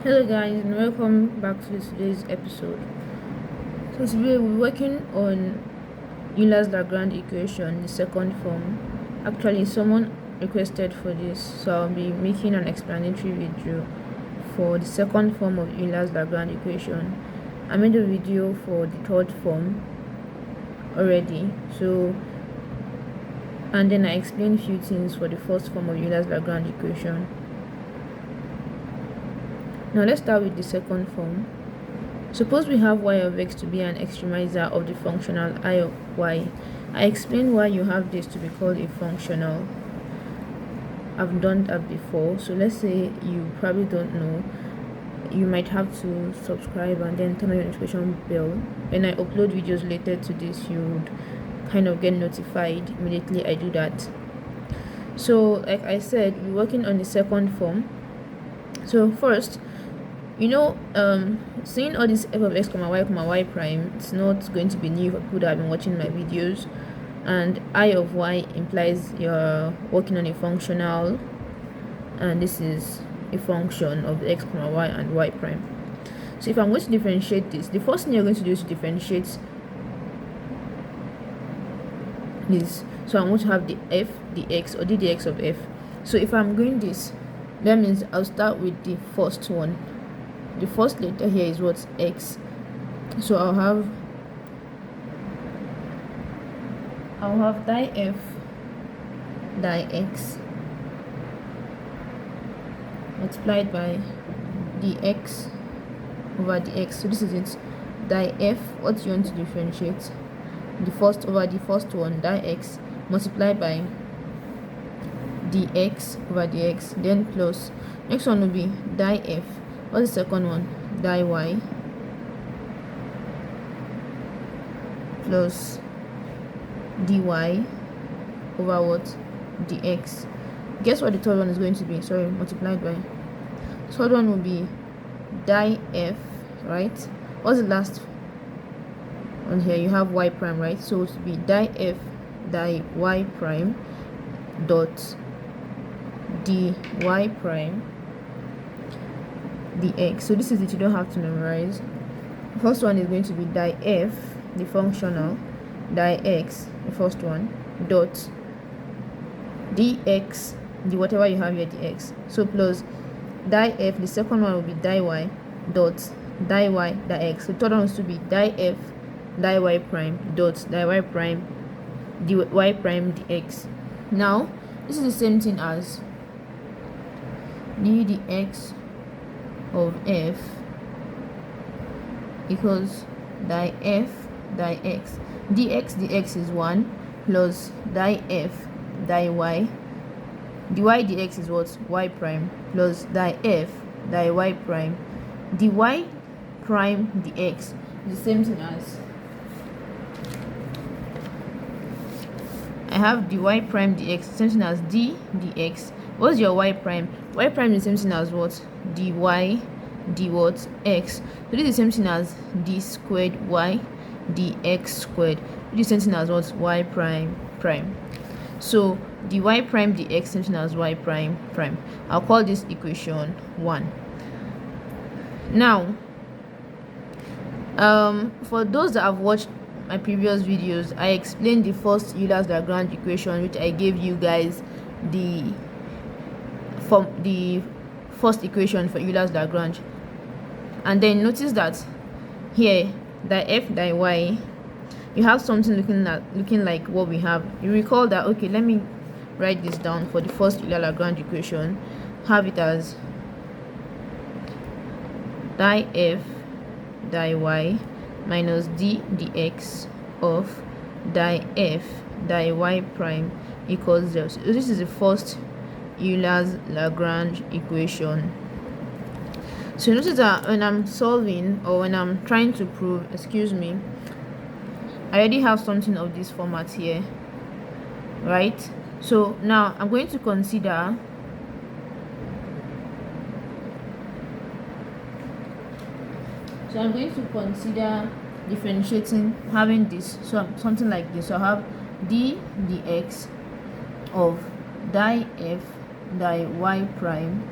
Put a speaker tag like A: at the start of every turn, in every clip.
A: Hello guys and welcome back to today's episode. So today we're working on Euler's Lagrange equation, the second form. Actually, someone requested for this, so I'll be making an explanatory video for the second form of Euler's Lagrange equation. I made a video for the third form already, and then I explained a few things for the first form of Euler's Lagrange equation. Now let's start with the second form. Suppose we have y of x to be an extremizer of the functional I of y. I explained why you have this to be called a functional. I've done that before, so let's say you probably don't know. You might have to subscribe and then turn on your notification bell. When I upload videos related to this, you would kind of get notified immediately I do that. So like I said, we're working on the second form. So first, seeing all this f of x, y prime, it's not going to be new for people that have been watching my videos. And I of y implies you're working on a functional, and this is a function of x, y, and y prime. So if I'm going to differentiate this, the first thing you're going to do is to differentiate this. So I'm going to have the f dx or d dx of f. So if I'm going this, that means I'll start with the first one. The first letter here is what's x, so I'll have di x multiplied by dx over dx. So this is it, di f, what you want to differentiate, the first over the first one, di x multiplied by dx over dx, then plus next one will be di f. What's the second one? Di y plus dy over what? Dx. Guess what the third one is going to be? Sorry, multiplied by. Third one will be di f, right? What's the last one here? You have y prime, right? So it will be di f di y prime dot dy prime dx. So this is it, you don't have to memorize. The first one is going to be di f, the functional, di x, the first one, dot dx, the whatever you have here, dx. So plus di f, the second one will be di y, dot di y, di x. The third one is to be di f, di y prime, dot di y prime, dy prime, dx. Now this is the same thing as d dx of f equals di f di x. Dx is 1 plus di f di y. Dy dx is what? Y prime plus di f di y prime. Dy prime dx is the same thing as, I have dy prime dx, same thing as d dx. What's your y prime? Y prime is the same thing as what? Dy d what? X. So this is the same thing as d squared y dx squared. This is the same thing as what? Y prime prime. So dy prime dx same thing as y prime prime. I'll call this equation 1. Now for those that have watched my previous videos, I explained the first Euler's Lagrange equation, which I gave you guys the first equation for Euler's Lagrange. And then notice that here di f di y, you have something looking like what we have. You recall that, okay, let me write this down. For the first Euler Lagrange equation, have it as di f di y minus d dx of di f di y prime equals 0. So this is the first Euler's Lagrange equation. So notice that when I'm solving, or when I'm trying to prove, I already have something of this format here, right? So now I'm going to consider differentiating, having this, so something like this. So I have d dx of di f di y prime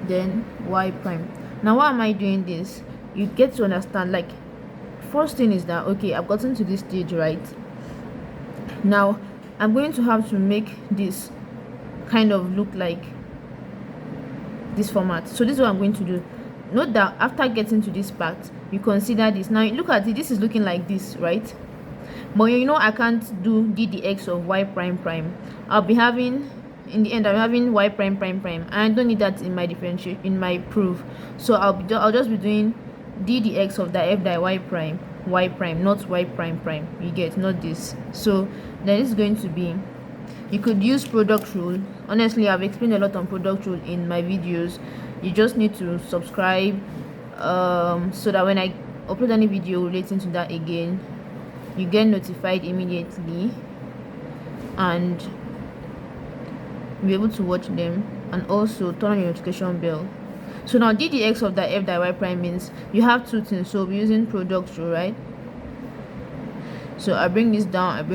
A: then y prime. Now why am I doing this? You get to understand, like, first thing is that, okay, I've gotten to this stage, right? Now I'm going to have to make this kind of look like this format. So this is what I'm going to do. Note that after getting to this part, you consider this. Now look at it, this is looking like this, right? But you know I can't do ddx of y prime prime. I'll be having, in the end, I'm having y prime prime prime, and I don't need that in my differentiation, in my proof. So I'll just be doing ddx of the f die y prime, not y prime prime. You get, not this. So then it's going to be, you could use product rule. Honestly, I've explained a lot on product rule in my videos. You just need to subscribe, so that when I upload any video relating to that again, you get notified immediately and be able to watch them, and also turn on your notification bell. So now ddx of the f die y prime means you have two things, so we're using product rule, right? So I bring this down,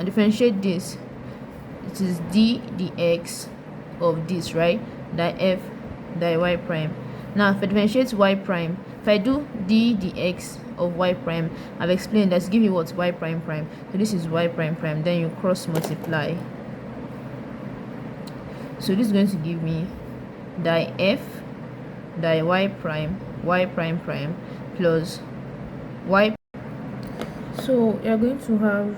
A: differentiate this. It is ddx of this, right? Die f die y prime. Now if I differentiate y prime, if I do ddx of y prime, I've explained that's give you what, y prime prime. So this is y prime prime, then you cross multiply. So this is going to give me die f die y prime prime plus y. So you're going to have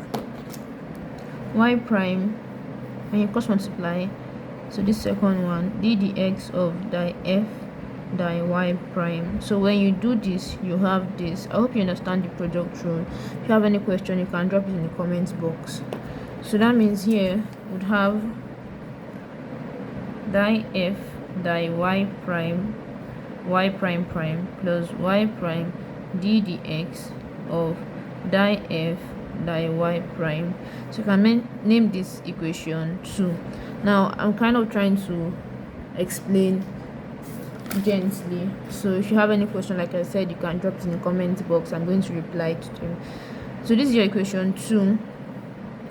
A: y prime when you cross multiply. So this second one, ddx of die f die y prime. So when you do this, you have this. I hope you understand the product rule. If you have any question, you can drop it in the comments box. So that means here would have die f die y prime prime plus y prime ddx of die f die y prime. So you can name this equation 2. Now I'm kind of trying to explain gently, so if you have any question, like I said, you can drop it in the comment box. I'm going to reply to them. So this is your equation 2.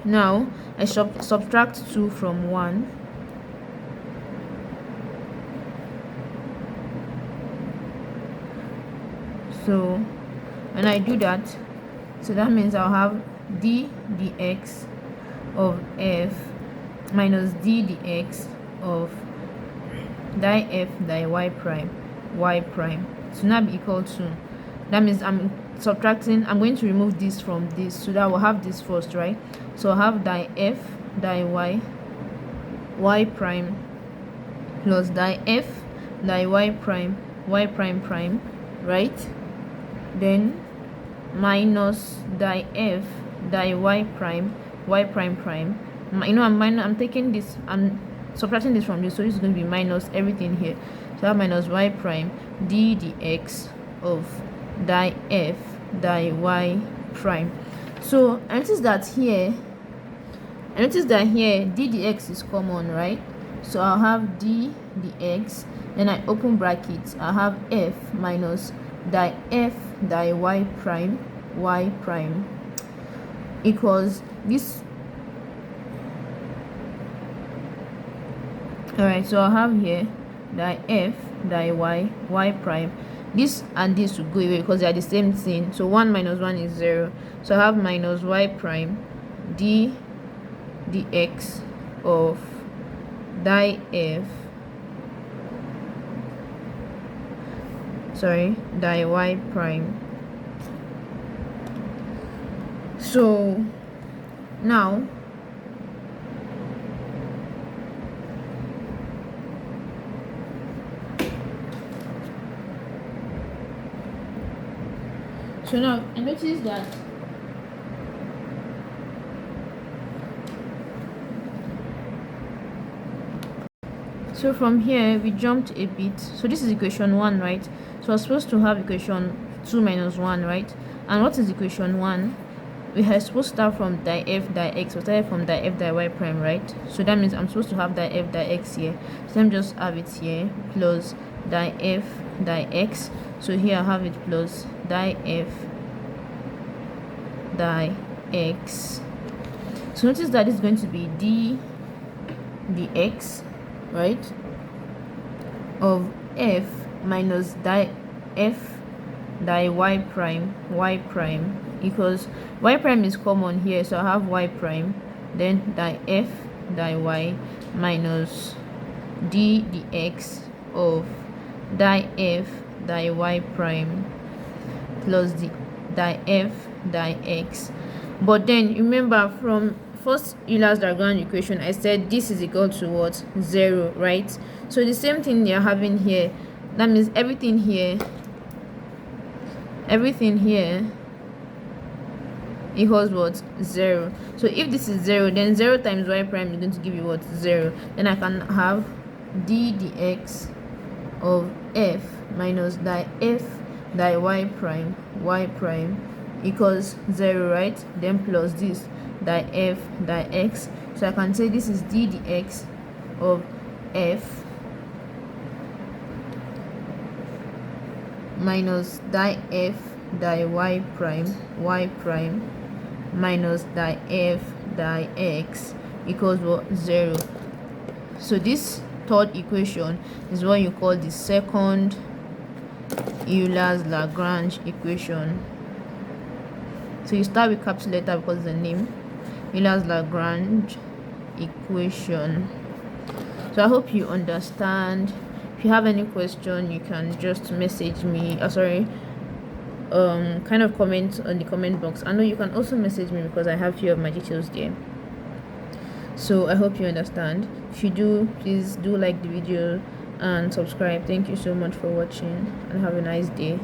A: Now I subtract 2 from 1. So when I do that, so that means I'll have d dx of f minus d dx of die f die y prime to now be equal to, that means I'm subtracting, I'm going to remove this from this, so that we'll have this first, right? So I'll have die f die y prime plus die f die y prime prime, right? Then minus die f die y prime prime. You know, I'm taking this, I'm subtracting this from this, so this is going to be minus everything here. So I have minus y prime d dx of die f die y prime. So I notice that here d dx is common, right? So I'll have d dx, then I open brackets, I have f minus die f die y prime equals this. Alright, so I'll have here die f die y prime. This and this will go away because they are the same thing. So 1 minus 1 is 0. So I have minus y prime d dx of die f die y prime. So now I notice that so from here we jumped a bit. So this is equation 1, right? So we're supposed to have equation 2 minus 1, right? And what is equation 1? We are supposed to start from die f die x. We started from die f die y prime, right? So that means I'm supposed to have die f die x here. So let me just have it here plus die f die x. So here I have it plus die f die x. So notice that it's going to be d dx, right? of f minus die f die y prime equals y prime is common here, so I have y prime, then die f die y minus d dx of die f die y prime plus the die f die x. But then remember, from first Euler's Lagrange equation, I said this is equal to what? 0, right? So the same thing you're having here. That means everything here equals what? 0. So if this is 0, then 0 times y prime is going to give you what? 0. Then I can have d dx of f minus die f die y prime equals 0, right? Then plus this die f die x. So I can say this is d dx of f minus die f die y prime minus die f die x equals what? 0. So this third equation is what you call the second Euler's Lagrange equation. So you start with capital letter because the name Euler's Lagrange equation. So I hope you understand. If you have any question, you can just message me. Kind of comment on the comment box. I know you can also message me because I have few of my details there. So I hope you understand. If you do, please do like the video and subscribe. Thank you so much for watching and have a nice day.